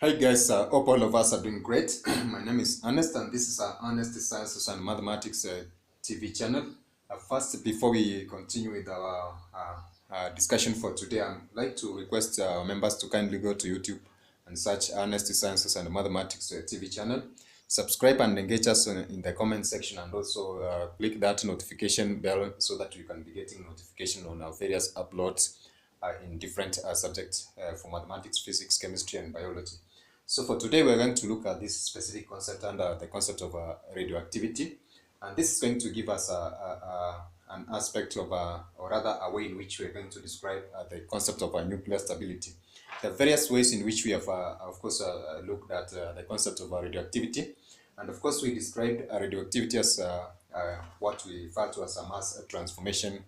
Hi guys, hope all of us are doing great. My name is Ernest and this is our Ernest Sciences and Mathematics TV channel. First, before we continue with our discussion for today, I'd like to request members to kindly go to YouTube and search Ernest Sciences and Mathematics TV channel. Subscribe and engage us in the comment section, and also click that notification bell so that you can be getting notification on our various uploads in different subjects for mathematics, physics, chemistry, and biology. So for today, we're going to look at this specific concept under the concept of radioactivity. And this is going to give us an aspect of, or rather a way in which we're going to describe the concept of nuclear stability. There are various ways in which we have, of course, looked at the concept of radioactivity. And of course, we described radioactivity as what we refer to as a mass transformation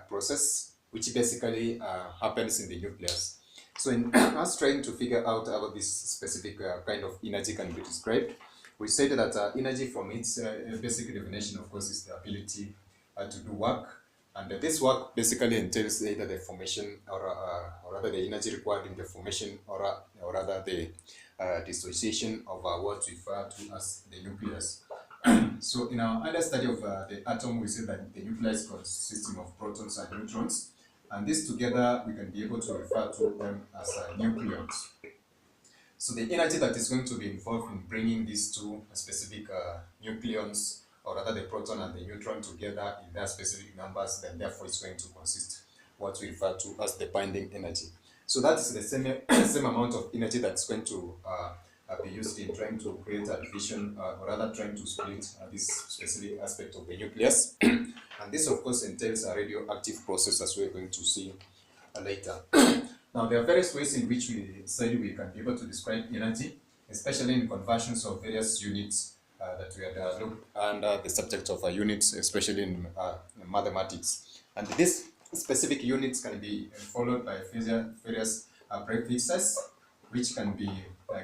process, which basically happens in the nucleus. So in us trying to figure out how this specific kind of energy can be described, we said that energy from its basic definition, of course, is the ability to do work. And this work basically entails either the formation or rather the energy required in the formation or rather the dissociation of what we refer to as the nucleus. So in our other study of the atom, we said that the nucleus consisting of protons and neutrons. And this together, we can be able to refer to them as nucleons. So the energy that is going to be involved in bringing these two specific nucleons, or rather the proton and the neutron together in their specific numbers, then therefore it's going to consist what we refer to as the binding energy. So that is the same amount of energy that's going to be used in trying to create a division, or rather trying to split this specific aspect of the nucleus. And this, of course, entails a radioactive process, as we're going to see later. Now, there are various ways in which we say we can be able to describe energy, especially in conversions of various units that we had looked under the subject of units, especially in mathematics. And these specific units can be followed by various prefixes, which can be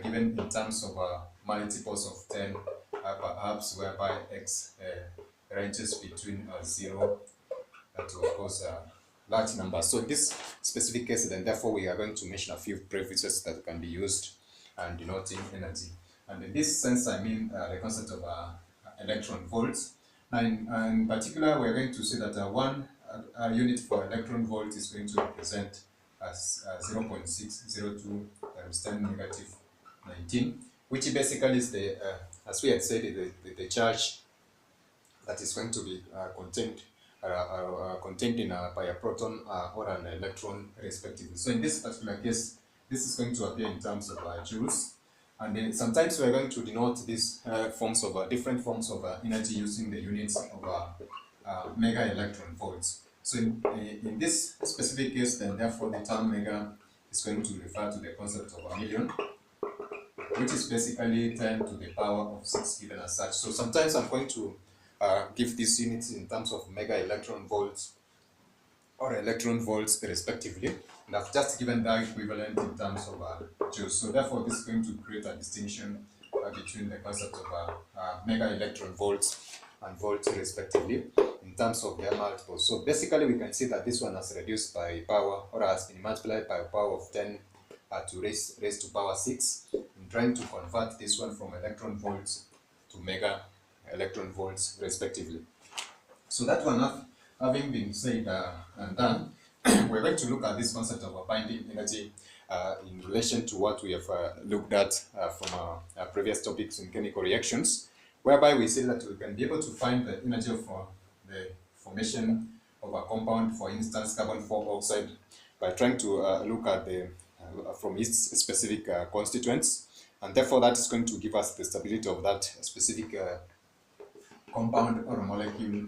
given in terms of multiples of 10, perhaps, whereby x ranges between 0 to, of course, large numbers. So in this specific case, then therefore we are going to mention a few prefixes that can be used and denoting energy. And in this sense, I mean the concept of electron volts. And in particular, we're going to say that one unit for electron volt is going to represent as 0.602 times 10 negative 19, which basically is the, as we had said, the charge that is going to be contained in by a proton or an electron, respectively. So in this particular case, this is going to appear in terms of joules. And then sometimes we are going to denote these forms of different forms of energy using the units of mega electron volts. So in this specific case, then therefore the term mega is going to refer to the concept of a million, which is basically 10 to the power of 6 given as such. So sometimes I'm going to give these units in terms of mega electron volts or electron volts respectively, and I've just given that equivalent in terms of joules. So therefore this is going to create a distinction between the concept of mega electron volts and volts respectively in terms of their multiples. So basically we can see that this one has reduced by power, or has been multiplied by a power of 10 to raise to power 6, in trying to convert this one from electron volts to mega electron volts respectively. So that one having been said and done, we're going to look at this concept of binding energy in relation to what we have looked at from our previous topics in chemical reactions, whereby we say that we can be able to find the energy of the formation of a compound, for instance carbon 4 oxide, by trying to look at the from its specific constituents, and therefore that is going to give us the stability of that specific compound or molecule,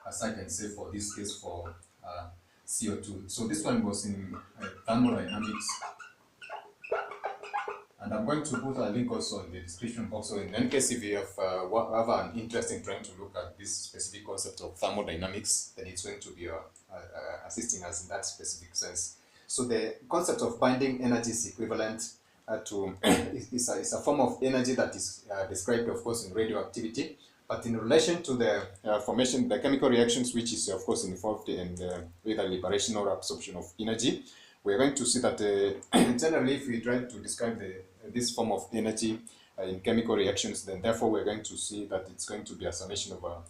as I can say for this case for CO2. So this one was in thermodynamics, and I'm going to put a link also in the description box. So in any case, if you have an interest in trying to look at this specific concept of thermodynamics, then it's going to be assisting us in that specific sense. So the concept of binding energy is equivalent to is a form of energy that is described, of course, in radioactivity, but in relation to the chemical reactions, which is of course involved in either liberation or absorption of energy, we're going to see that generally if we try to describe this form of energy in chemical reactions, then therefore we're going to see that it's going to be a summation of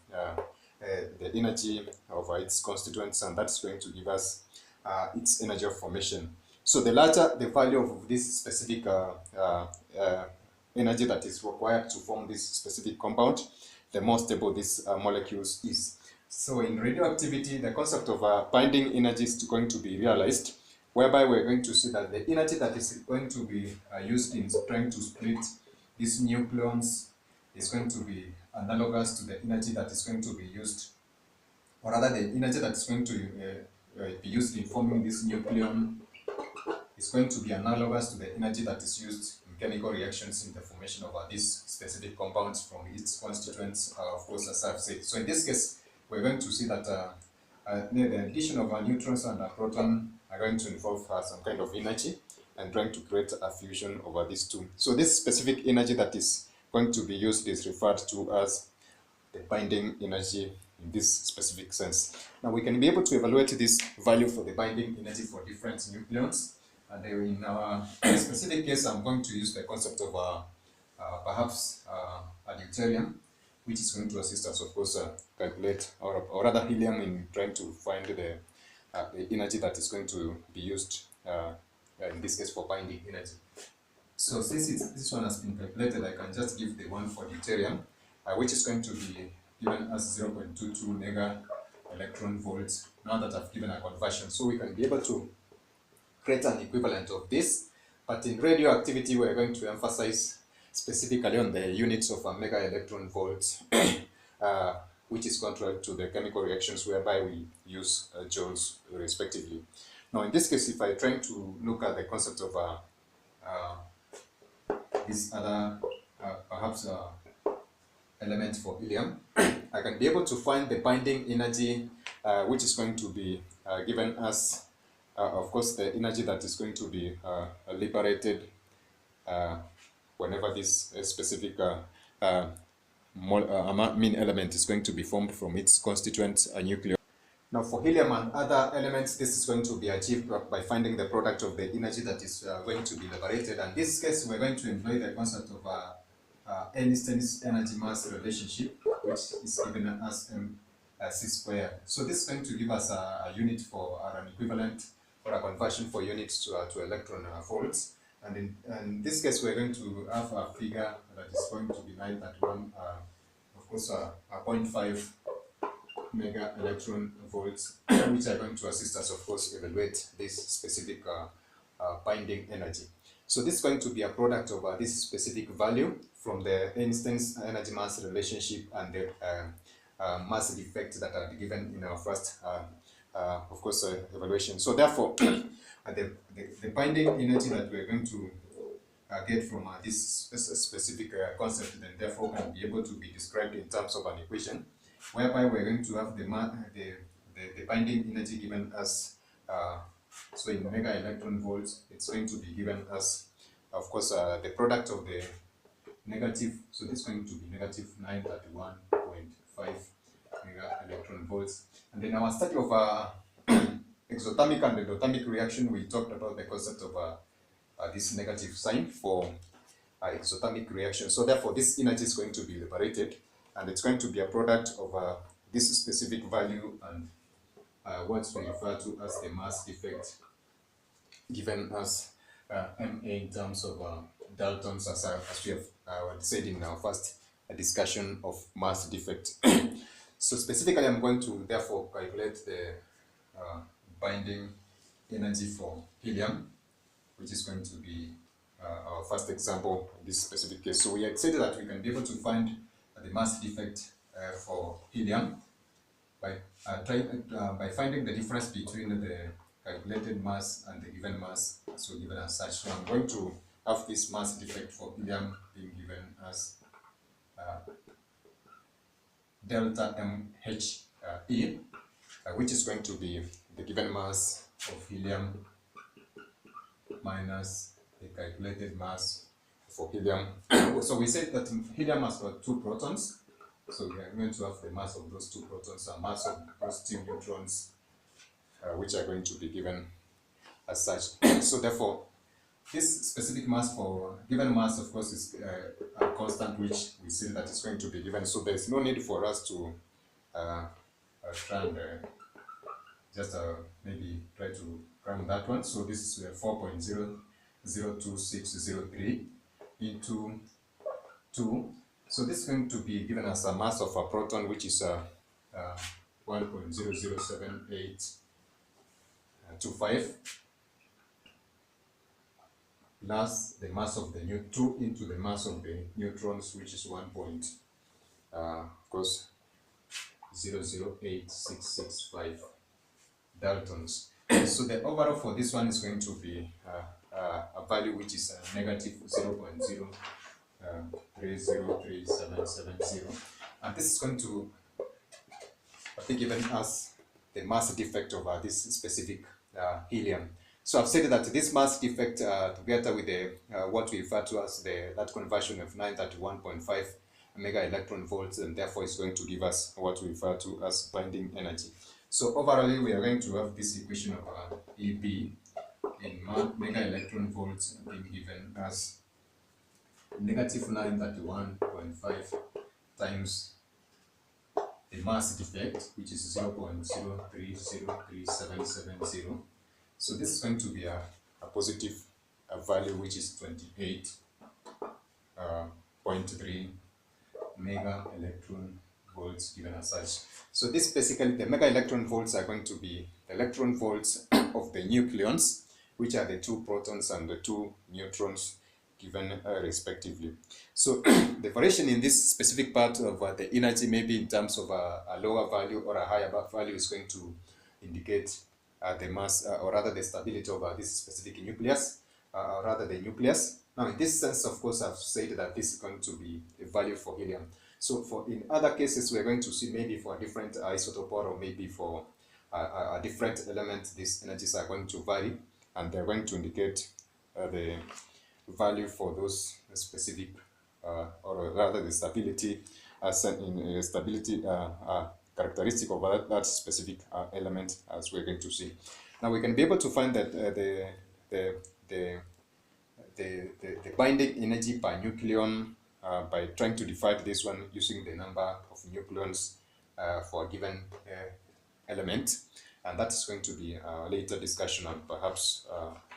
the energy of its constituents, and that's going to give us its energy of formation. So the larger the value of this specific energy that is required to form this specific compound, the more stable this molecules is. So in radioactivity, the concept of binding energy is going to be realized, whereby we're going to see that the energy that is going to be used in trying to split these nucleons is going to be analogous to the energy that is going to be used, or rather the energy that is going to be used in forming this nucleon is going to be analogous to the energy that is used in chemical reactions in the formation of these specific compounds from its constituents, of course, as I've said. So in this case, we're going to see that the addition of a neutrons and a proton are going to involve some kind of energy and trying to create a fusion over these two. So this specific energy that is going to be used is referred to as the binding energy in this specific sense. Now we can be able to evaluate this value for the binding energy for different nucleons. And in our specific case, I'm going to use the concept of perhaps a deuterium, which is going to assist us, of course, calculate, or rather helium, in trying to find the energy that is going to be used, in this case, for binding energy. So since this one has been calculated, I can just give the one for deuterium, which is going to be given as 0.22 mega electron volts, now that I've given a conversion. So we can be able to create an equivalent of this, but in radioactivity we're going to emphasize specifically on the units of a mega electron volts, which is contrary to the chemical reactions whereby we use joules respectively. Now in this case, if I try to look at the concept of this other perhaps element for helium, I can be able to find the binding energy, which is going to be given as of course the energy that is going to be liberated whenever this specific mean element is going to be formed from its constituent nucleus. Now for helium and other elements, this is going to be achieved by finding the product of the energy that is going to be liberated. And in this case, we're going to employ the concept of Einstein's energy mass relationship, which is given as mc squared. So this is going to give us a unit for an equivalent or a conversion for units to electron volts. And in this case, we're going to have a figure that is going to be 9 at 1, of course, a 0.5 mega electron volts, which are going to assist us, of course, evaluate this specific binding energy. So this is going to be a product of this specific value from the Einstein's energy mass relationship and the mass defect that are given in our first, of course, evaluation. So therefore, the binding energy that we're going to get from this specific concept, then therefore can be able to be described in terms of an equation, whereby we're going to have the binding energy given as, so in mega electron volts, it's going to be given as, of course, the product of the negative, so this is going to be negative 931.5 mega electron volts. And then our study of exothermic and endothermic reaction, we talked about the concept of this negative sign for exothermic reaction. So therefore, this energy is going to be liberated, and it's going to be a product of this specific value and what we refer to as the mass defect, given as MA in terms of Daltons, as we have said in our first discussion of mass defect. So specifically, I'm going to therefore calculate the binding energy for helium, which is going to be our first example in this specific case. So we had said that we can be able to find the mass defect for helium by finding the difference between the calculated mass and the given mass, so given as such. So I'm going to have this mass defect for helium being given as delta MHE, which is going to be the given mass of helium minus the calculated mass for helium. So we said that helium has got 2 protons, so we are going to have the mass of those 2 protons and mass of those 2 neutrons, which are going to be given as such. So therefore, this specific mass for given mass, of course, is a constant which we see that is going to be given. So there's no need for us to try and just maybe try to run that one. So this is 4.02603 into 2. So this is going to be given as a mass of a proton, which is 1.0072825 plus the mass of the 2 into the mass of the neutrons, which is 0.0086665 daltons. So the overall for this one is going to be a value which is negative 0.0303770, and this is going to be given as the mass defect of this specific helium. So I've said that this mass defect, together with the what we refer to as that conversion of 931.5 mega electron volts, and therefore is going to give us what we refer to as binding energy. So overall, we are going to have this equation of EB in mega electron volts being given as negative 931.5 times the mass defect, which is 0.0303770. So this is going to be a positive value, which is 28.3 mega electron volts given as such. So this basically, the mega electron volts are going to be the electron volts of the nucleons, which are the 2 protons and the 2 neutrons given respectively. So the variation in this specific part of the energy, maybe in terms of a lower value or a higher value, is going to indicate the mass, or rather the stability of this specific nucleus, or rather the nucleus. Now in this sense, of course, I've said that this is going to be a value for helium. So for in other cases, we're going to see maybe for a different isotope, or maybe for a different element, these energies are going to vary, and they're going to indicate the value for those specific, or rather the stability, stability characteristic of that specific element, as we're going to see. Now we can be able to find that the binding energy per nucleon by trying to divide this one using the number of nucleons for a given element, and that's going to be a later discussion, and perhaps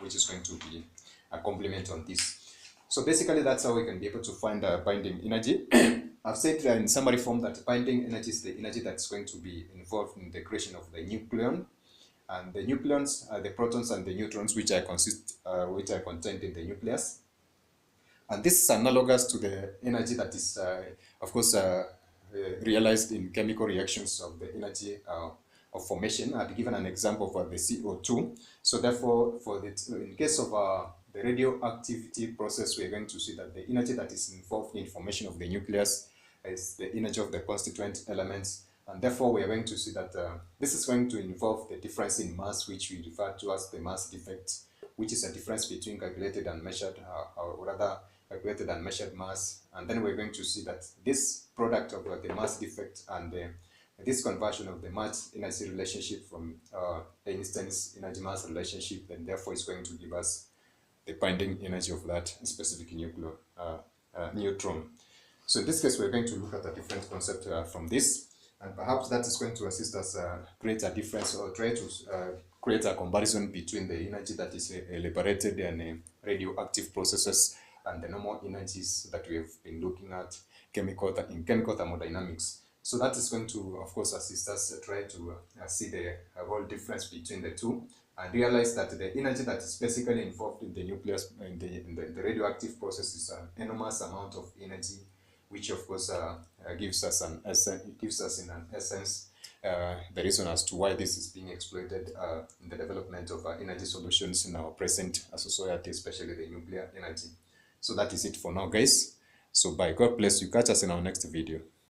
which is going to be a complement on this. So basically, that's how we can be able to find binding energy. I've said in summary form that binding energy is the energy that's going to be involved in the creation of the nucleon, and the nucleons are the protons and the neutrons, which are contained in the nucleus. And this is analogous to the energy that is, of course, realized in chemical reactions of the energy of formation. I've given an example for the CO2. So therefore, in case of the radioactivity process, we're going to see that the energy that is involved in formation of the nucleus is the energy of the constituent elements, and therefore we are going to see that this is going to involve the difference in mass, which we refer to as the mass defect, which is a difference between calculated and measured, or rather calculated and measured mass. And then we're going to see that this product of the mass defect and this conversion of the mass energy relationship from Einstein's energy mass relationship, then therefore is going to give us the binding energy of that specific neutron. So in this case, we're going to look at a different concept from this, and perhaps that is going to assist us create a difference, or try to create a comparison between the energy that is liberated in radioactive processes and the normal energies that we have been looking at in chemical thermodynamics. So that is going to, of course, assist us try to see the whole difference between the two, and realize that the energy that is basically involved in the nucleus, in the radioactive process, is an enormous amount of energy, which of course gives us in an essence the reason as to why this is being exploited in the development of energy solutions in our present society, especially the nuclear energy. So that is it for now, guys. So by God bless you. Catch us in our next video.